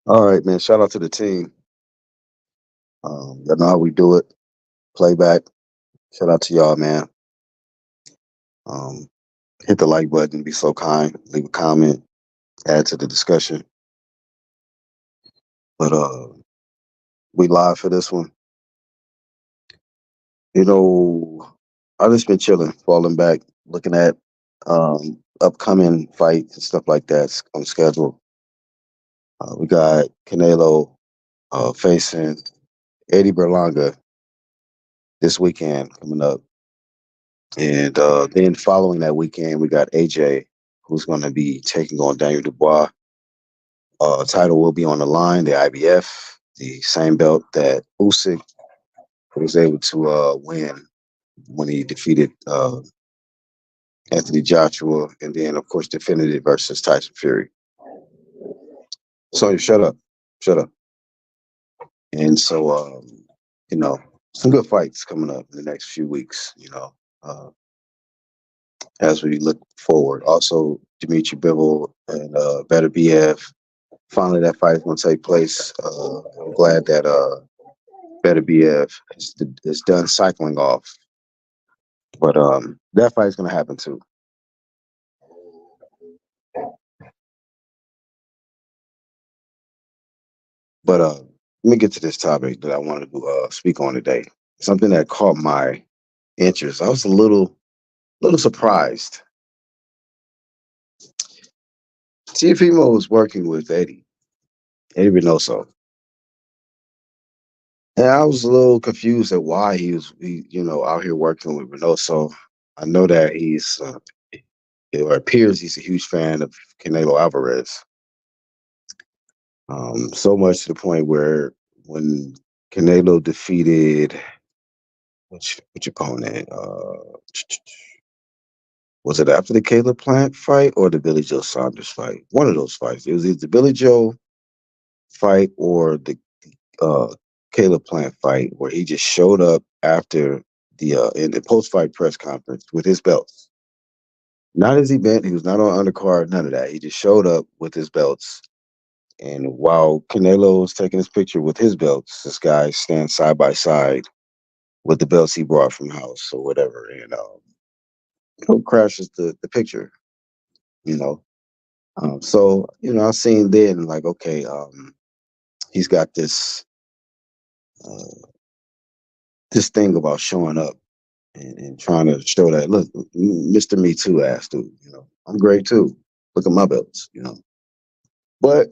All right, man. Shout out to the team. Y'all know how we do it. Playback. Shout out to y'all, man. Um, Hit the like button. Be so kind. Leave a comment. Add to the discussion. But we live for this one. You know, I just been chilling, falling back, looking at upcoming fights and stuff like that on schedule. We got Canelo facing Eddie Berlanga this weekend coming up. And then following that weekend, we got AJ, who's going to be taking on Daniel Dubois. Title will be on the line, the IBF, the same belt that Usyk was able to win when he defeated Anthony Joshua, and then of course defended it versus Tyson Fury. Sonya, shut up, shut up. And so, you know, some good fights coming up in the next few weeks. Uh, as we look forward. Also, Dimitri Bivol and Better BF. Finally, that fight is going to take place. I'm glad that Better BF is done cycling off. But that fight is going to happen too. But let me get to this topic that I wanted to speak on today. Something that caught my interest. I was a little surprised. Teofimo was working with Eddy Reynoso. And I was a little confused at why out here working with Reynoso. I know that it appears he's a huge fan of Canelo Alvarez. So much to the point where when Canelo defeated which opponent, was it after the Caleb Plant fight or the Billy Joe Saunders fight? One of those fights. It was either the Billy Joe fight or the uh, Caleb Plant fight, where he just showed up after the in the post fight press conference with his belts. Not his event. He was not on undercard. None of that. He just showed up with his belts. And while Canelo was taking his picture with his belts, this guy stands side by side with the belts he brought from house or whatever, and crashes the picture. You know, so I seen then like, okay, he's got uh, this thing about showing up and trying to show that, look, Mr. Me Too ass dude, I'm great too. Look at my belts, But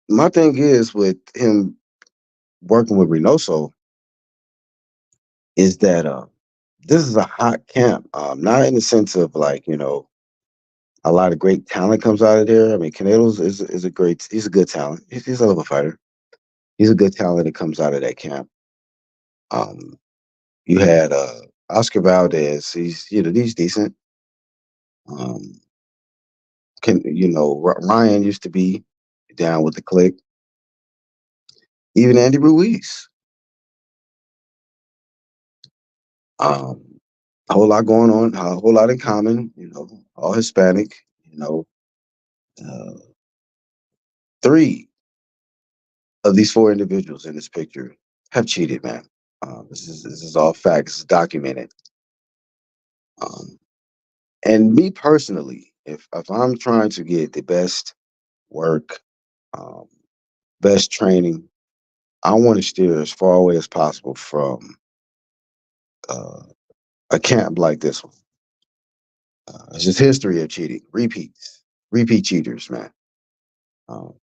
my thing is with him working with Reynoso is that this is a hot camp. Not in the sense of like, a lot of great talent comes out of there. I mean, Canelo's is a great, he's a good talent. He's a hell of a fighter. He's a good talent that comes out of that camp. Um, you had Oscar Valdez. He's decent. Um, Ryan used to be down with the click. Even Andy Ruiz. Um, a whole lot going on. A whole lot in common. All Hispanic. Uh, three of these four individuals in this picture have cheated, man. This is all facts. It's documented. Um, and me personally, if I'm trying to get the best work, um, best training, I want to steer as far away as possible from uh, a camp like this one. It's just history of cheating, repeat cheaters, man. Um,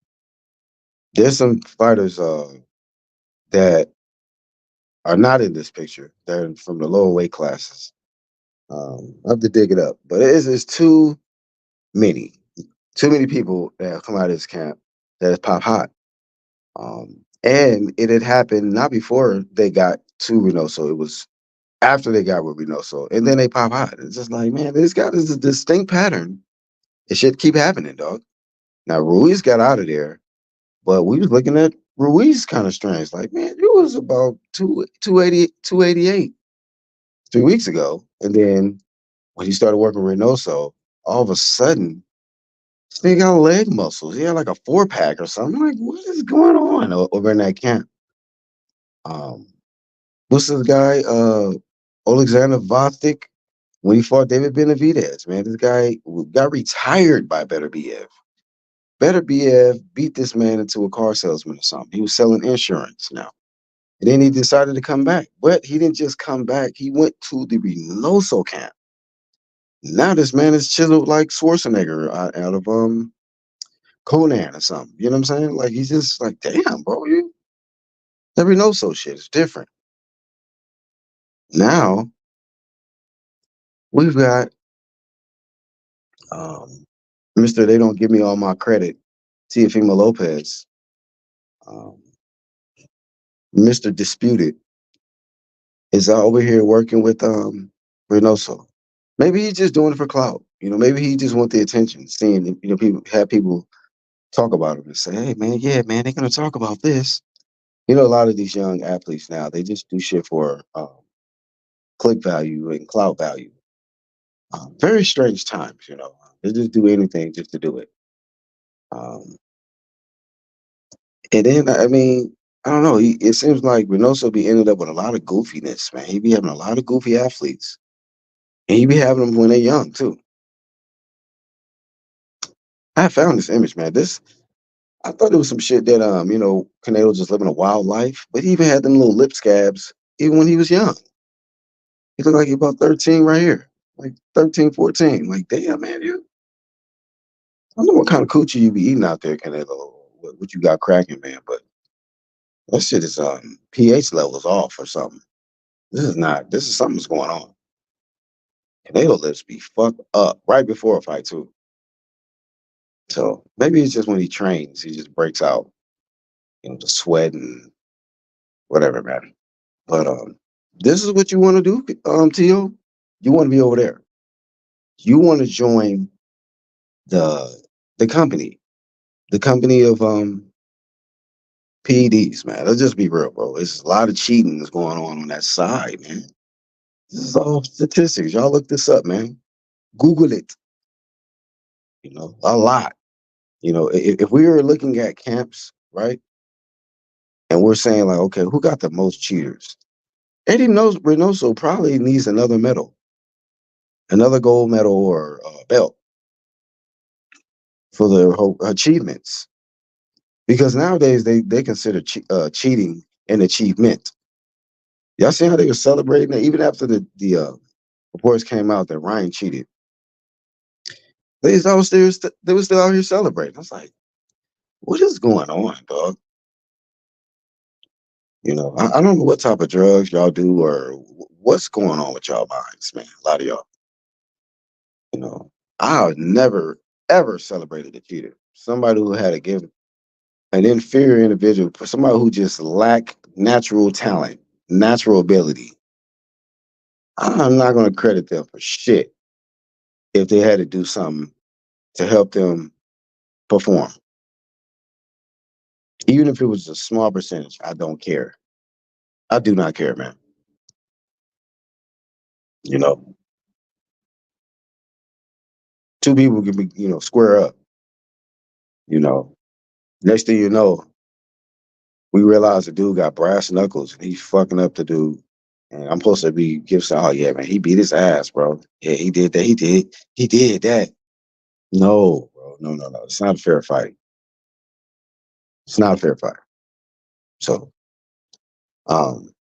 there's some fighters that are not in this picture. They're from the lower weight classes. I have to dig it up, but it's many, too many people that have come out of this camp that has pop hot. And it had happened not before they got to Reynoso. It was after they got with Reynoso, and then they pop hot. It's just like, man, this guy is a distinct pattern. It should keep happening, dog. Now Ruiz got out of there, but we was looking at Ruiz kind of strange. Like, man, it was about 288 3 weeks ago. And then when he started working with Reynoso, all of a sudden This nigga got leg muscles. He had like a 4-pack or something. I'm like, what is going on over in that camp? Um, what's this guy? Alexander Vostik, when he fought David Benavidez, man, this guy got retired by Better BF. Better BF beat this man into a car salesman or something. He was selling insurance now. And then he decided to come back. But he didn't just come back. He went to the Reynoso camp. Now this man is chiseled like Schwarzenegger out of Conan or something. You know what I'm saying? Like he's just like, damn, bro, you that Reynoso shit is different. Now we've got Mr. They don't give me all my credit, Teofimo Lopez, um, Mr. Disputed is over here working with Reynoso. Maybe he's just doing it for clout. You know, maybe he just want the attention, seeing people have people talk about him and say, "Hey, man, yeah, man, they're gonna talk about this." You know, a lot of these young athletes now they just do shit for click value and clout value. Very strange times, you know. They just do anything just to do it. Um, and then, I mean, I don't know. It seems like Reynoso be ended up with a lot of goofiness, man. He be having a lot of goofy athletes, and he be having them when they're young too. I found this image, man. I thought it was some shit that Canelo just living a wild life, but he even had them little lip scabs even when he was young. He looked like he about 13 right here. Like 13, 14. Like, damn, man, I don't know what kind of coochie you be eating out there, Canelo. What you got cracking, man, but that shit is pH levels off or something. This is something's going on. Canelo lips be fucked up right before a fight too. So maybe it's just when he trains, he just breaks out, the sweat and whatever, man. But this is what you want to do, Tio. You want to be over there. You want to join the the company, the company of PEDs, man. Let's just be real, bro. There's a lot of cheating that's going on that side, man. This is all statistics. Y'all look this up, man. Google it. A lot. If we were looking at camps, right, and we're saying like, okay, who got the most cheaters? Eddie knows Reynoso probably needs another medal, another gold medal or belt for their whole achievements. Because nowadays they consider cheating an achievement. Y'all see how they were celebrating it? Even after the reports came out that Ryan cheated. They were still out here celebrating. I was like, what is going on, dog? I don't know what type of drugs y'all do or what's going on with y'all minds, man. A lot of y'all, you know, I never ever celebrated a cheater. Somebody who had to give an inferior individual, somebody who just lacked natural talent, natural ability. I'm not going to credit them for shit if they had to do something to help them perform. Even if it was a small percentage, I don't care. I do not care, man. You know, two people can be, square up. You know, next thing you know, we realize the dude got brass knuckles and he's fucking up the dude. And I'm supposed to be giving saying, oh yeah, man, he beat his ass, bro. Yeah, he did that. He did that. No, bro. No, no, no. It's not a fair fight. It's not a fair fight. So, um,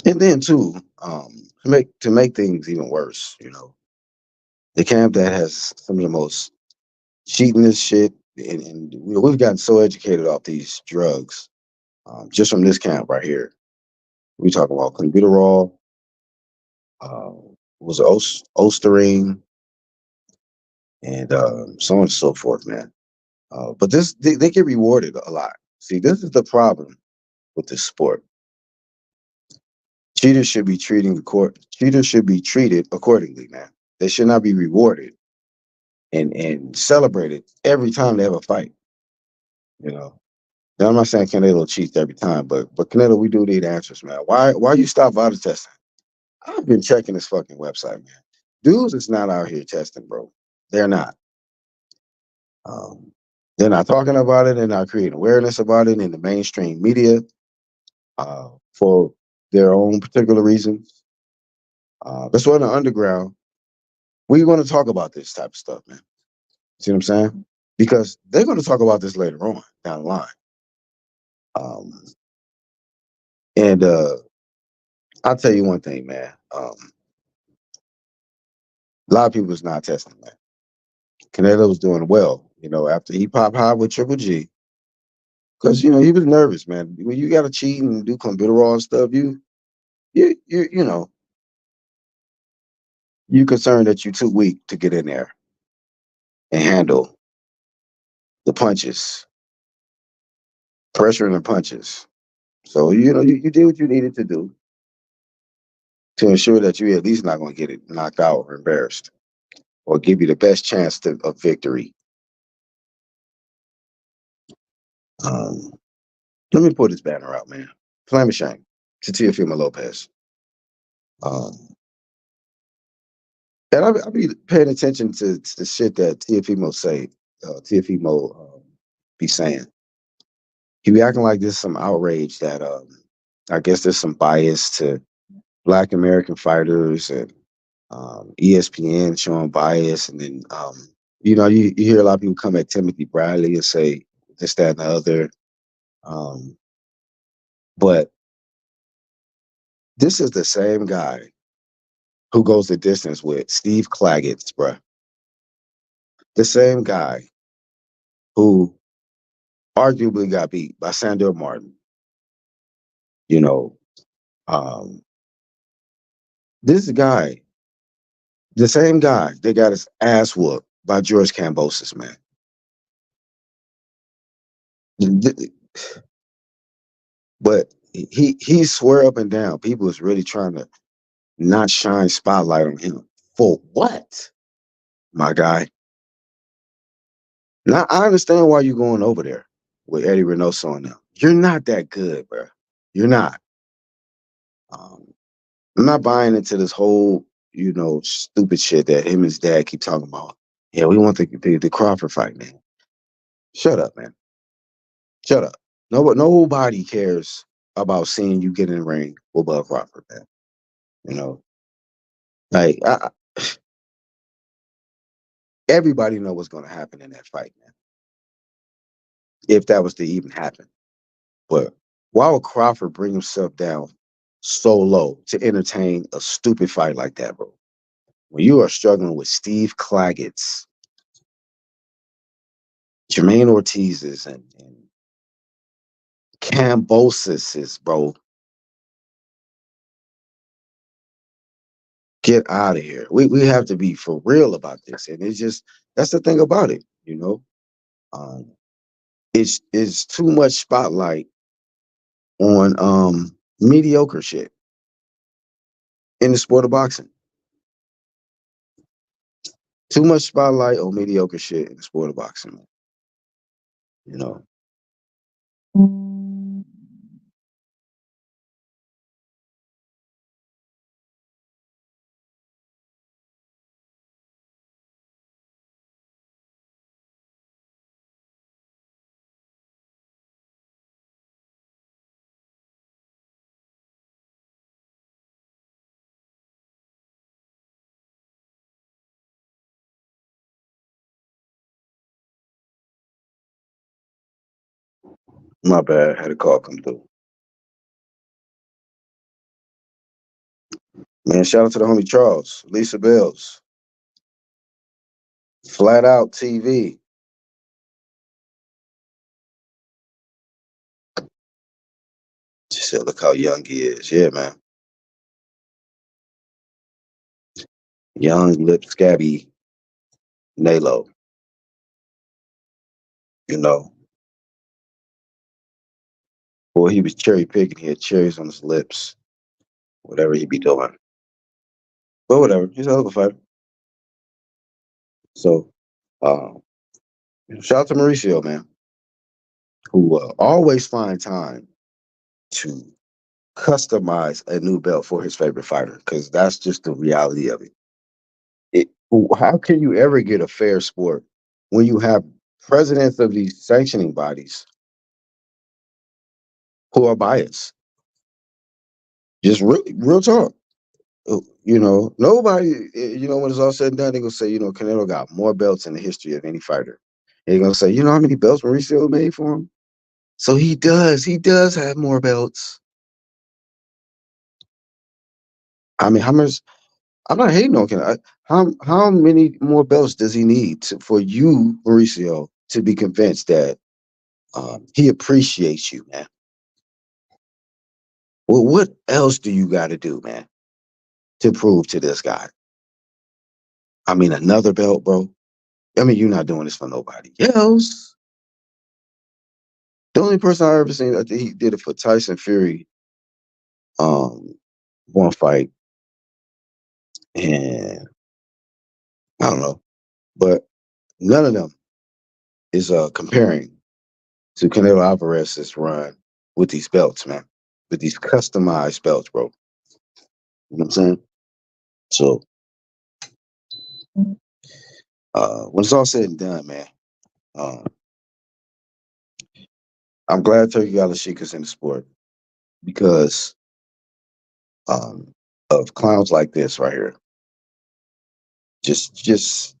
and then too, to make things even worse, the camp that has some of the most cheatingest shit, and we've gotten so educated off these drugs, just from this camp right here. We talking about clenbuterol, uh, was it Osterine, and so on and so forth, man. But they get rewarded a lot. See, this is the problem with this sport. Cheaters should be treated accordingly, man. They should not be rewarded and celebrated every time they have a fight. You know. Now, I'm not saying Canelo cheats every time, but Canelo, we do need answers, man. Why you stop vital testing? I've been checking this fucking website, man. Dudes is not out here testing, bro. They're not. Um, they're not talking about it. They're not creating awareness about it in the mainstream media for their own particular reasons. That's why in the underground, we're going to talk about this type of stuff, man. See what I'm saying? Because they're going to talk about this later on down the line. Um, and I'll tell you one thing, man. A lot of people is not testing, man. Canelo was doing well, after he popped high with Triple G, because he was nervous, man. When you got to cheat and do clenbuterol and stuff, you concerned that you're too weak to get in there and handle the punches, pressure and the punches. So you did what you needed to do to ensure that you at least not going to get it knocked out or embarrassed, or give you the best chance of victory. Um, Let me pull this banner out, man. Flame of shame to Teofimo Lopez. Um, and I be paying attention to the shit that Teofimo say. Teofimo be saying. He be acting like there's some outrage that I guess there's some bias to Black American fighters, and ESPN showing bias, and then you hear a lot of people come at Timothy Bradley and say this, that, and the other. But this is the same guy who goes the distance with Steve Claggett, bruh. The same guy who arguably got beat by Sandor Martin. You know, um, this guy, the same guy that got his ass whooped by George Kambosos, man. But he swear up and down people is really trying to not shine spotlight on him. For what, my guy? Now I understand why you're going over there with Eddy Reynoso on them. You're not that good, bro. You're not. Um, I'm not buying into this whole, stupid shit that him and his dad keep talking about. Yeah, we want the Crawford fight, man. Shut up, man. Shut up. Nobody cares about seeing you get in the ring with Bud Crawford, man. You know, like everybody know what's going to happen in that fight, man. If that was to even happen, but why would Crawford bring himself down so low to entertain a stupid fight like that, bro? When you are struggling with Steve Cleggett's, Jermaine Ortiz's, and Cambosis's, bro, get out of here. We have to be for real about this, and it's just that's the thing about it, Um, it's too much spotlight on mediocre shit in the sport of boxing. Too much spotlight on mediocre shit in the sport of boxing, man. You know. My bad. Had a call come through. Man, shout out to the homie Charles, Lisa Bells, Flat Out TV. Just said, look how young he is. Yeah, man. Young, lip scabby Nalo. You know, boy, he was cherry picking. He had cherries on his lips. Whatever he be doing. But whatever. He's a hell of a fighter. So, um, shout out to Mauricio, man, who always find time to customize a new belt for his favorite fighter, because that's just the reality of it. How can you ever get a fair sport when you have presidents of these sanctioning bodies who are biased. Just real talk. Nobody, when it's all said and done, they're gonna say, Canelo got more belts in the history of any fighter. They're gonna say, you know how many belts Mauricio made for him? So he does have more belts. I mean, how much? I'm not hating on Canelo. How many more belts does he need for you, Mauricio, to be convinced that he appreciates you, man? Well, what else do you got to do, man, to prove to this guy? I mean, another belt, bro. I mean, you're not doing this for nobody else. The only person I ever seen, I think he did it for Tyson Fury, um, one fight, and I don't know, but none of them is comparing to Canelo Alvarez's run with these belts, man, with these customized belts, bro. You know what I'm saying? So when it's all said and done, man, um, I'm glad Turkey Galashika's in the sport because um, of clowns like this right here. Just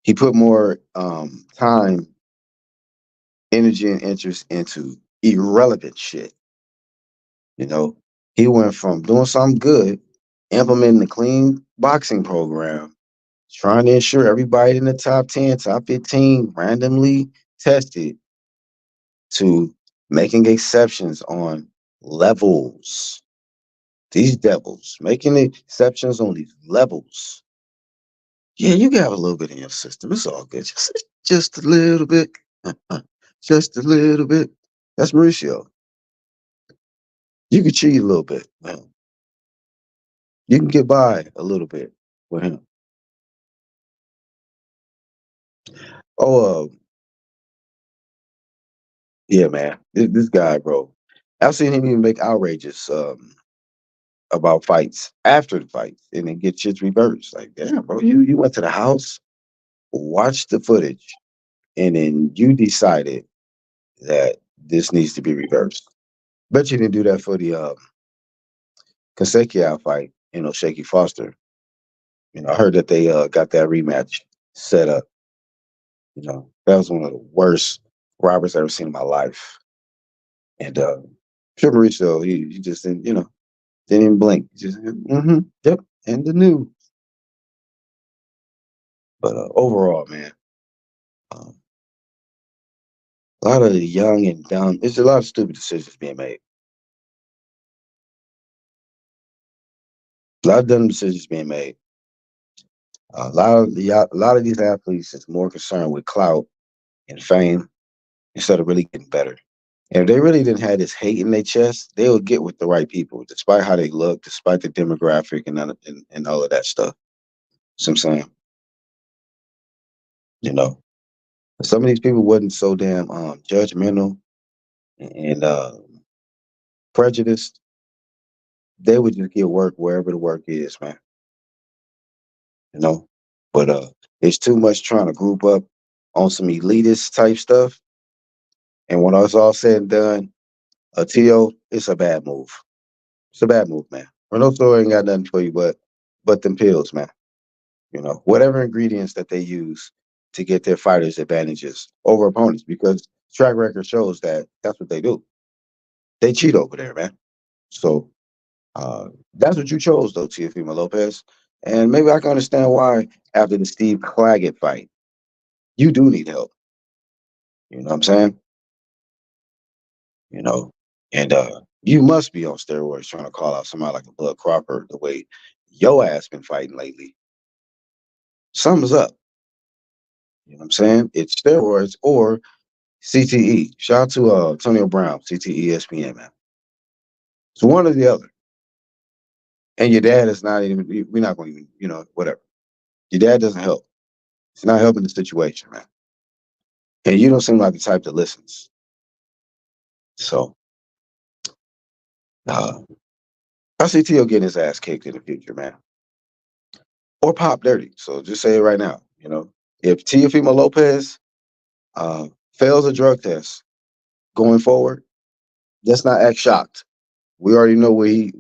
he put more time, energy, and interest into irrelevant shit. You know, he went from doing something good, implementing a clean boxing program, trying to ensure everybody in the top 10, top 15 randomly tested, to making exceptions on levels. These devils, making exceptions on these levels. Yeah, you got a little bit in your system. It's all good. Just a little bit. Just a little bit. That's Mauricio. You can cheat a little bit. Man. You can get by a little bit with him. Oh, yeah, man. This guy, bro. I've seen him even make outrages about fights after the fight and then get shit reversed. Like, damn, bro, you went to the house, watched the footage, and then you decided that this needs to be reversed. Bet you didn't do that for the Kaseki fight, Shaky Foster. I heard that they got that rematch set up. That was one of the worst robbers I've ever seen in my life. And Triple Mauricio, he just didn't even blink. He just, yep, and the new. But overall, man, um, a lot of the young and dumb. There's a lot of stupid decisions being made. A lot of dumb decisions being made. A lot of these athletes is more concerned with clout and fame instead of really getting better. And if they really didn't have this hate in their chest, they would get with the right people, despite how they look, despite the demographic and all of that stuff. See what I'm saying? You know, some of these people wasn't so damn judgmental and prejudiced. They would just get work wherever the work is, man. You know, but it's too much trying to group up on some elitist type stuff. And when it's all said and done, Tio, it's a bad move. It's a bad move, man. Reynoso ain't got nothing for you but them pills, man. Whatever ingredients that they use to get their fighters advantages over opponents, because track record shows that that's what they do. They cheat over there, man. So that's what you chose, though, Teofimo Lopez. And maybe I can understand why after the Steve Claggett fight, you do need help. You know what I'm saying? You know, and you must be on steroids trying to call out somebody like a Bud Crawford the way your ass been fighting lately. Something's up. You know what I'm saying? It's steroids or CTE. Shout out to Antonio Brown, CTE ESPN, man. It's one or the other. And your dad is not even, we're not going to even, whatever. Your dad doesn't help. It's not helping the situation, man. And you don't seem like the type that listens. So, uh, I see Tio getting his ass kicked in the future, man. Or pop dirty. So just say it right now, If Teofimo Lopez fails a drug test going forward, let's not act shocked. We already know what he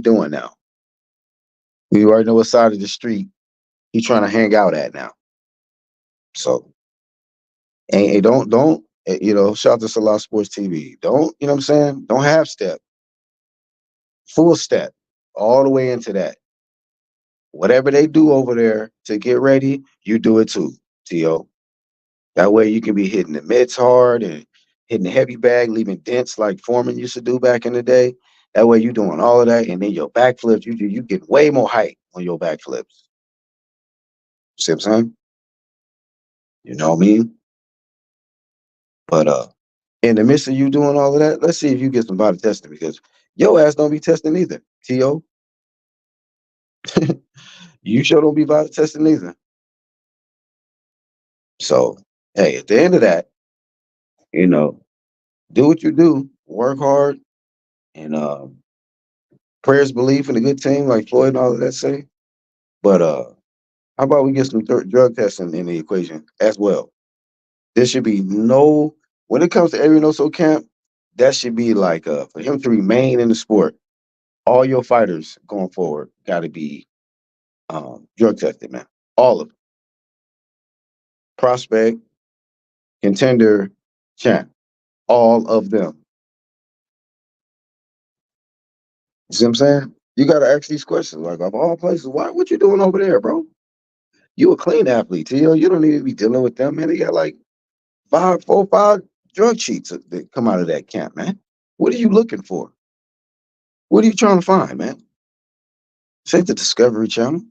doing now. We already know what side of the street he trying to hang out at now. So, and don't shout out to Salah Sports TV. Don't, you know what I'm saying? Don't half step, full step, all the way into that. Whatever they do over there to get ready, you do it too, T.O. That way you can be hitting the mitts hard and hitting the heavy bag, leaving dents like Foreman used to do back in the day. That way you doing all of that, and then your backflips, you get way more height on your backflips. See what I'm saying? You know what I mean? But in the midst of you doing all of that, let's see if you get some body testing because your ass don't be testing either, T.O. You sure don't be body testing either. So, hey, at the end of that, you know, do what you do, work hard, and prayers, belief in a good team like Floyd and all of that say. But how about we get some drug testing in the equation as well? There should be no when it comes to Eddy Reynoso camp. That should be like for him to remain in the sport. All your fighters going forward got to be drug tested, man. All of them. Prospect, contender, champ. All of them. You see what I'm saying? You got to ask these questions. Like, of all places, what you doing over there, bro? You a clean athlete, Tio. You don't need to be dealing with them, man. They got like 5 drug cheats that come out of that camp, man. What are you looking for? What are you trying to find, man? This ain't the Discovery Channel.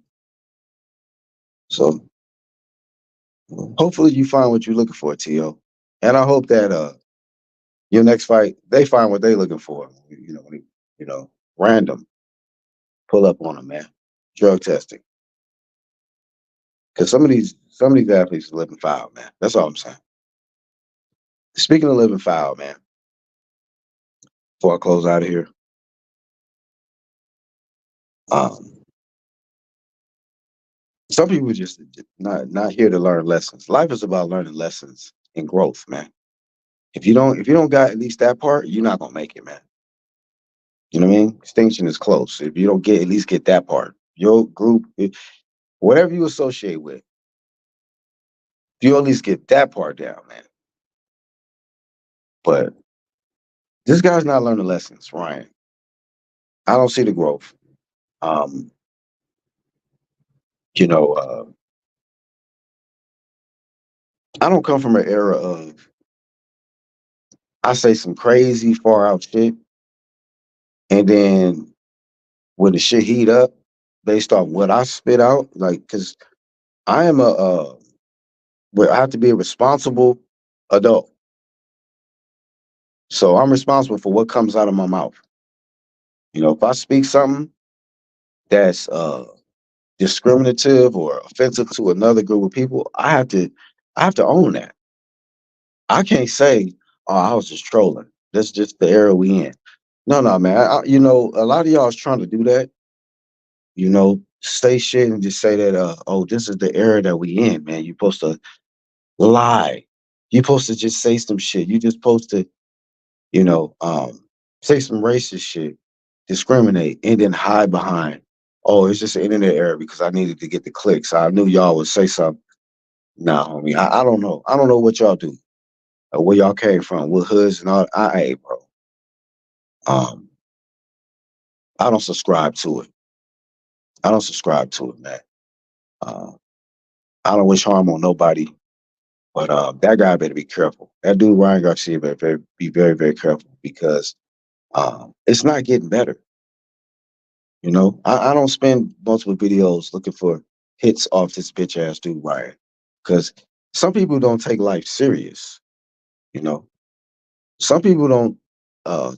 So hopefully you find what you're looking for, T.O. And I hope that your next fight, they find what they're looking for. Random pull up on them, man. Drug testing. Because some of these athletes are living foul, man. That's all I'm saying. Speaking of living foul, man, before I close out of here, um, some people just not here to learn lessons. Life is about learning lessons and growth, man. If you don't got at least that part, you're not gonna make it, man. You know what I mean? Extinction is close. If you don't get at least get that part, your group, whatever you associate with, if you at least get that part down, man. But this guy's not learning lessons, Ryan. I don't see the growth. Um, you know, I don't come from an era of I say some crazy far out shit, and then when the shit heat up, based on what I spit out, like, cause I am where I have to be a responsible adult. So I'm responsible for what comes out of my mouth. If I speak something that's discriminative or offensive to another group of people, I have to own that. I can't say, "Oh, I was just trolling." That's just the era we in. No, no, man. A lot of y'all is trying to do that. Say shit and just say that, "Oh, this is the era that we in, man." You're supposed to lie. You're supposed to just say some shit. You're just supposed to, you know, um, say some racist shit, discriminate, and then hide behind, "Oh, it's just an internet error because I needed to get the clicks. I knew y'all would say something." Nah, homie, I don't know. I don't know what y'all do, where y'all came from, what hoods and all. Ain't, bro. Um, I don't subscribe to it. I don't subscribe to it, man. Uh, I don't wish harm on nobody, but that guy better be careful. That dude Ryan Garcia better be very, very careful because it's not getting better. I don't spend multiple videos looking for hits off this bitch ass dude Ryan, because some people don't take life serious. You know, some people don't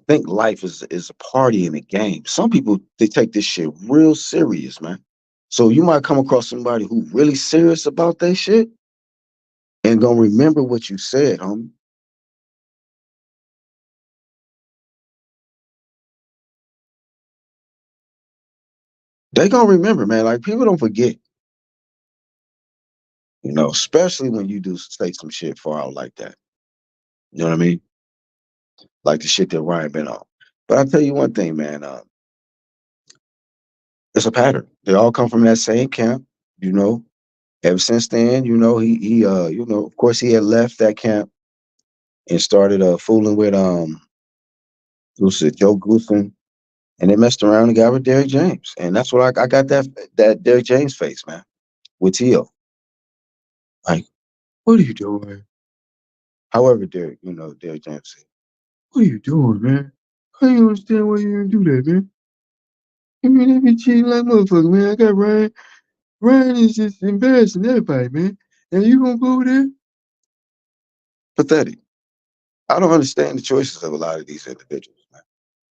think life is a party and a game. Some people they take this shit real serious, man. So you might come across somebody who really serious about that shit and gonna remember what you said, homie. They gonna remember, man. Like people don't forget. Especially when you do say some shit far out like that. You know what I mean? Like the shit that Ryan been on. But I'll tell you one thing, man. It's a pattern. They all come from that same camp. You know, ever since then, of course, he had left that camp and started fooling with who's it, Joe Goosen, and they messed around and got with Derrick James, and that's what I got that Derrick James face, man, with Tio. Like, what are you doing? However, Derrick James said, "What are you doing, man? I don't understand why you didn't do that, man. I mean, they be cheating like motherfucker, man. I got Ryan. Ryan is just embarrassing everybody, man. And you gonna go over there? Pathetic. I don't understand the choices of a lot of these individuals, man.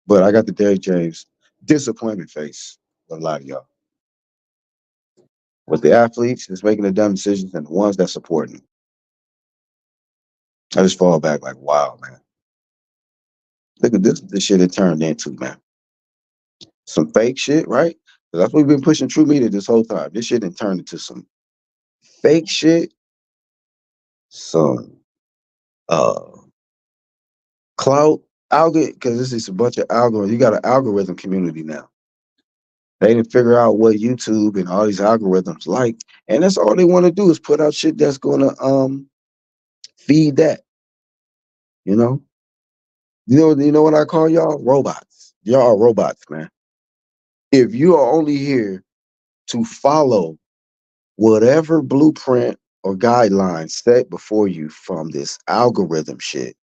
But I got the Derrick James disappointment face with a lot of y'all. With the athletes that's making the dumb decisions and the ones that support them. I just fall back like, wow, man. Look at this shit it turned into, man. Some fake shit, right? 'Cause that's what we've been pushing True Media this whole time. This shit done turned into some fake shit, some uh clout algorithm, because this is a bunch of algorithms. You got an algorithm community now. They didn't figure out what YouTube and all these algorithms like, and that's all they want to do is put out shit that's gonna feed that. You know, you know what I call y'all? Robots. Y'all are robots, man. If you are only here to follow whatever blueprint or guidelines set before you from this algorithm shit,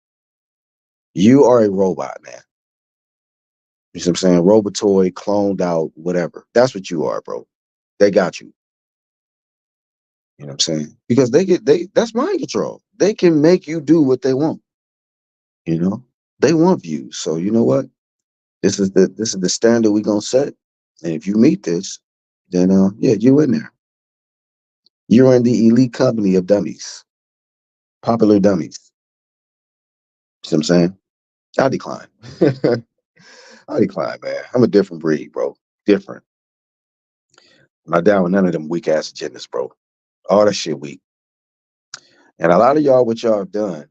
you are a robot, man. You see what I'm saying? Robotoid, cloned out, whatever. That's what you are, bro. They got you. You know what I'm saying? Because that's mind control. They can make you do what they want. You know? They want views. So you know what? This is the standard we gonna set. And if you meet this, then yeah, you in there. You're in the elite company of dummies. Popular dummies. See what I'm saying? I decline. I decline, man. I'm a different breed, bro. Different. I'm not down with none of them weak ass agendas, bro. All that shit weak. And a lot of y'all, what y'all have done,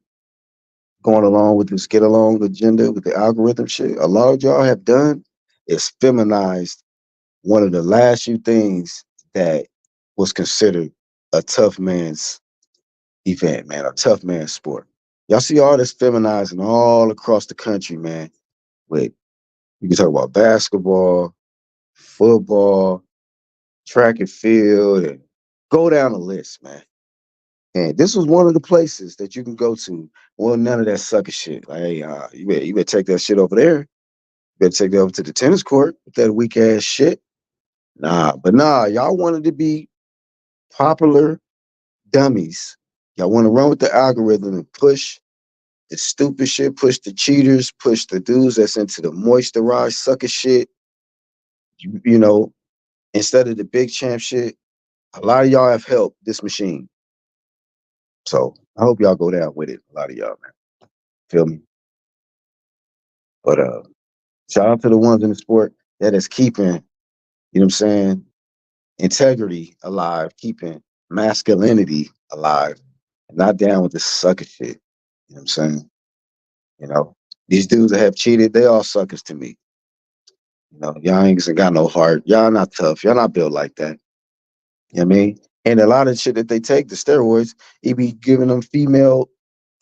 going along with this get along agenda with the algorithm shit, a lot of y'all have done is feminized one of the last few things that was considered a tough man's event, man, a tough man's sport. Y'all see all this feminizing all across the country, man. With you can talk about basketball, football, track and field, and go down the list, man. And this was one of the places that you can go to. Well, none of that sucker shit. Like, hey, you better take that shit over there. You better take that over to the tennis court with that weak ass shit. Nah, y'all wanted to be popular dummies. Y'all want to run with the algorithm and push the stupid shit, push the cheaters, push the dudes that's into the moisturized sucker shit. You know, instead of the big champ shit. A lot of y'all have helped this machine. So I hope y'all go down with it. A lot of y'all, man. Feel me? But shout out to the ones in the sport that is keeping, you know what I'm saying, integrity alive, keeping masculinity alive, and not down with this sucker shit. You know what I'm saying? You know, these dudes that have cheated, they all suckers to me. Y'all ain't got no heart. Y'all not tough. Y'all not built like that. You know what I mean? And a lot of shit that they take, the steroids, he be giving them female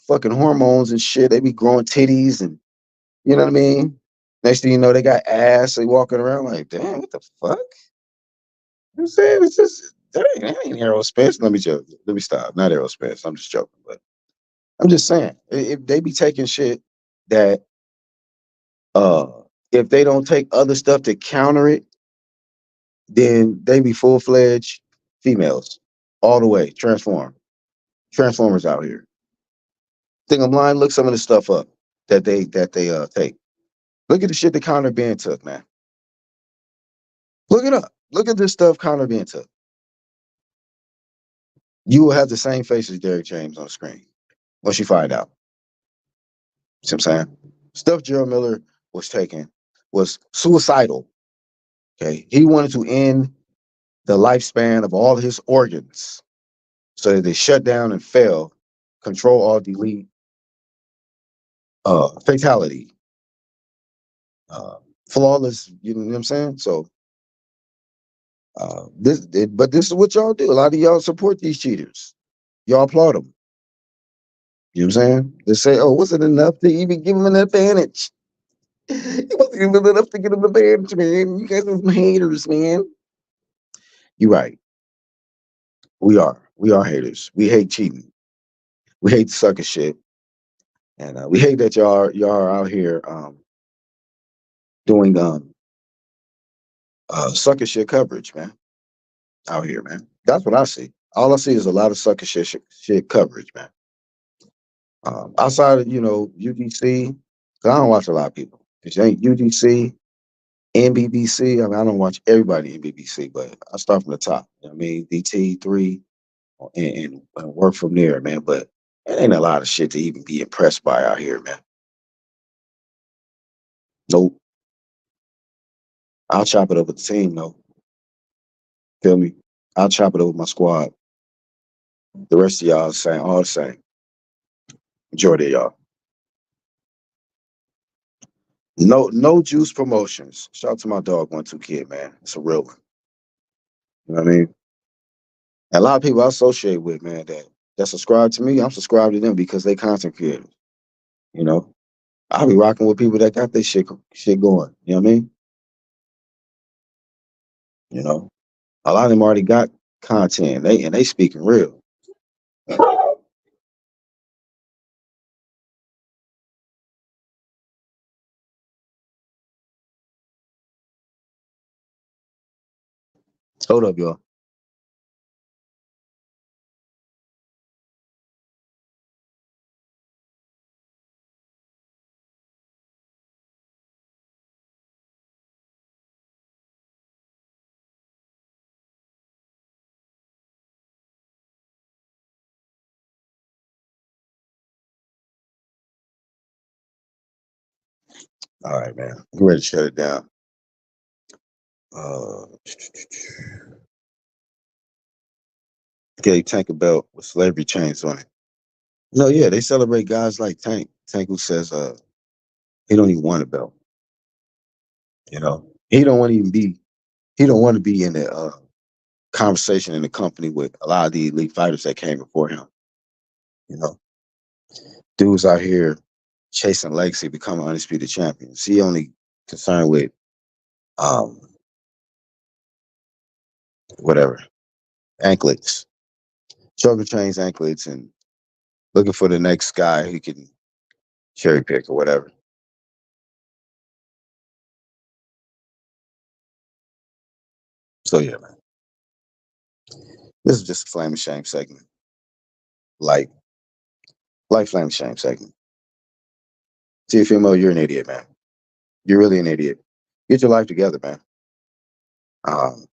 fucking hormones and shit. They be growing titties and you know what I mean? Next thing you know, they got ass. They walking around like, damn, what the fuck? You know what I'm saying? It's just that ain't aerospace. Let me joke. Let me stop. Not aerospace. I'm just joking, but I'm just saying if they be taking shit that uh if they don't take other stuff to counter it, then they be full fledged females all the way. Transformers out here. Think I'm lying? Look some of the stuff up that they take. Look at the shit that Connor Ben took, man. Look it up. Look at this stuff Connor Ben took. You will have the same face as Derrick James on the screen once you find out. See what I'm saying? Stuff Gerald Miller was taking was suicidal. Okay. He wanted to end the lifespan of all his organs. so that they shut down and fail, control all delete, fatality, uh, flawless. You know what I'm saying? So but this is what y'all do. A lot of y'all support these cheaters. Y'all applaud them. You know what I'm saying? They say, "Oh, wasn't enough to even give them an advantage? It wasn't even enough to get them an advantage, man. You guys are some haters, man." You're right. We are. We are haters. We hate cheating. We hate sucker shit, and we hate that y'all are out here doing sucker shit coverage, man. Out here, man. That's what I see. All I see is a lot of sucker shit coverage, man. Outside of UGC, 'cause I don't watch a lot of people. It ain't UGC and BBC. I mean, I don't watch everybody in BBC, but I start from the top. You know what I mean, DT3 and work from there, man. But it ain't a lot of shit to even be impressed by out here, man. Nope. I'll chop it up with the team, though. Feel me? I'll chop it up with my squad. The rest of y'all same, all the same. Majority of y'all. No juice promotions. Shout out to my dog 1-2 Kid, man. It's a real one. You know what I mean? And a lot of people I associate with, man, that subscribe to me, I'm subscribed to them because they content creators. You know, I'll be rocking with people that got this shit going. You know what I mean? You know, a lot of them already got content. They speaking real. Hold up, y'all. All right, man. I'm ready to shut it down. Uh, gave Tank a belt with slavery chains on it. No, yeah, they celebrate guys like Tank. Tank who says he don't even want a belt. You know, he don't want to even be. He don't want to be in the conversation in the company with a lot of the elite fighters that came before him. You know, dudes out here chasing legacy, becoming undisputed champions. He only concerned with um whatever anklets, choker chains, anklets, and looking for the next guy who can cherry pick or whatever. So yeah, man, this is just a flame and shame segment, like flame and shame segment. Teofimo, you're an idiot, man. You're really an idiot. Get your life together, man. Um,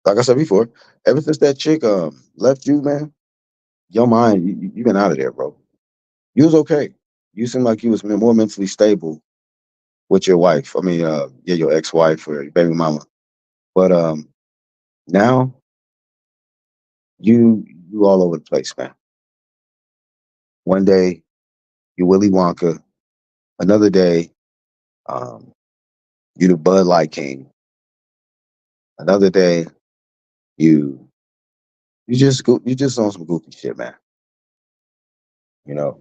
like I said before, ever since that chick left you, man, your mind you been out of there, bro. You was okay. You seem like you was more mentally stable with your wife. I mean, yeah, your ex-wife or your baby mama. But now you all over the place, man. One day you Willy Wonka. Another day, um, you the Bud Light King. Another day, you you just on some goofy shit, man. You know.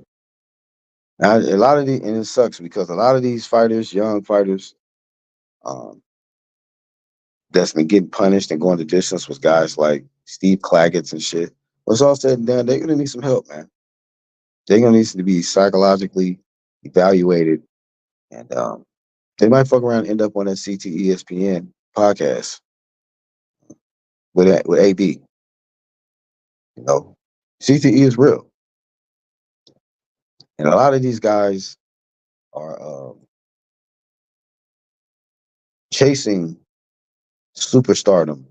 Now, a lot of the and it sucks because a lot of these fighters, young fighters, um, that's been getting punished and going the distance with guys like Steve Claggett and shit. When it's all said and done, they're gonna need some help, man. They're gonna need to be psychologically evaluated, and they might fuck around and end up on that CTESPN podcast with AB. You know, CTE is real, and a lot of these guys are chasing superstardom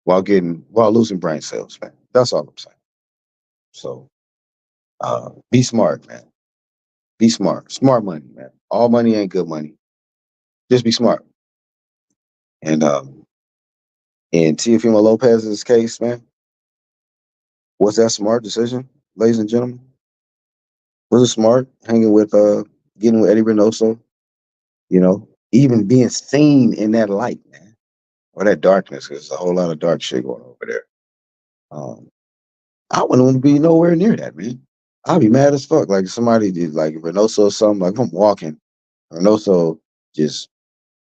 while losing brain cells, man. That's all I'm saying. So be smart, man. Be smart. Smart money, man. All money ain't good money. Just be smart. And in Teofimo Lopez's case, man, Was that smart decision, ladies and gentlemen? Was it smart hanging with getting with Eddie Reynoso? You know, even being seen in that light, man, or that darkness. There's a whole lot of dark shit going over there. Um, I wouldn't want to be nowhere near that, man. I'd be mad as fuck. Like somebody did, like Reynoso or something. Like I'm walking, Reynoso just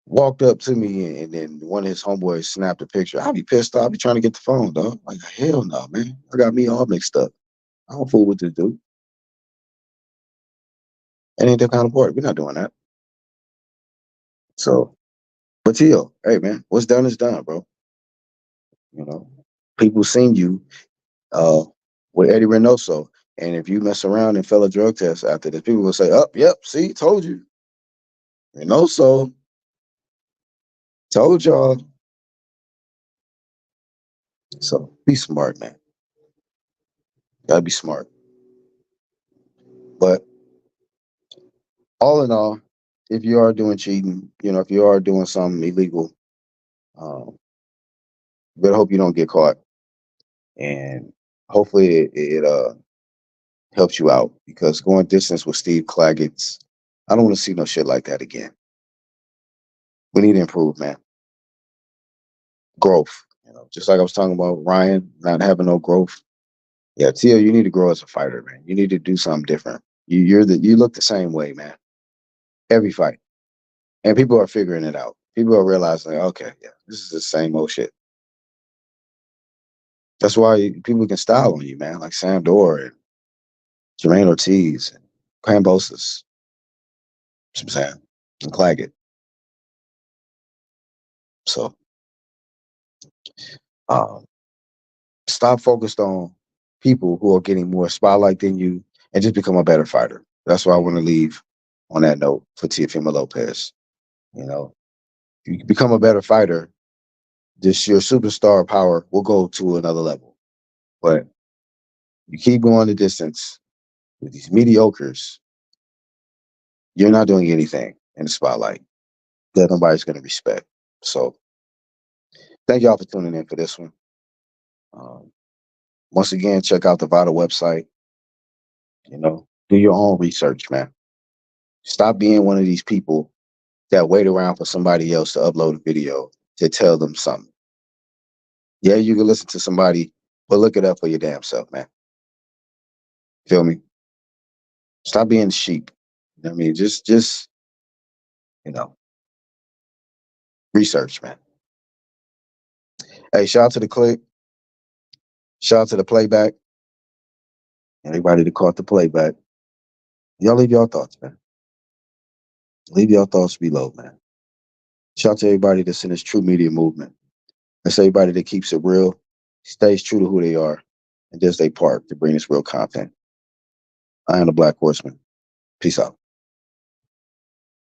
walked up to me, and then one of his homeboys snapped a picture. I'd be pissed off. I'd be trying to get the phone, dog. Like hell no, man. I got me all mixed up. I don't fool with this dude. It ain't that kind of party. We're not doing that. So, but Tio, hey man, what's done is done, bro. You know, people seen you uh with Eddie Reynoso. And if you mess around and fail a drug test after this, people will say, "Up, yep, see, told you." Reynoso told y'all. So be smart, man. Gotta be smart. But all in all, if you are doing cheating, if you are doing something illegal, um, better hope you don't get caught. And hopefully it helps you out because going distance with Steve Claggett's, I don't want to see no shit like that again. We need to improve, man. Growth. Just like I was talking about Ryan not having no growth. Yeah, Tio, you need to grow as a fighter, man. You need to do something different. You look the same way, man. Every fight. And people are figuring it out. People are realizing, like, okay, yeah, this is the same old shit. That's why people can style on you, man, like Sam Dorr and Jermaine Ortiz and Cambosis. You know what I'm saying? And Claggett. So um, stop focused on people who are getting more spotlight than you and just become a better fighter. That's why I want to leave on that note for Teofimo Lopez. You know, you become a better fighter, just your superstar power will go to another level. But you keep going the distance with these mediocres, you're not doing anything in the spotlight that nobody's going to respect. So thank y'all for tuning in for this one. Um, Once again, check out the Vital website. Do your own research, man. Stop being one of these people that wait around for somebody else to upload a video to tell them something. Yeah, you can listen to somebody, but look it up for your damn self, man. Feel me? Stop being sheep. You know what I mean? Just, you know, research, man. Hey, shout out to the click. Shout out to the playback. Anybody that caught the playback. Y'all leave y'all thoughts, man. Leave y'all thoughts below, man. Shout out to everybody that's in this true media movement. That's everybody that keeps it real, stays true to who they are, and does their part to bring us real content. I am the Black Horseman. Peace out.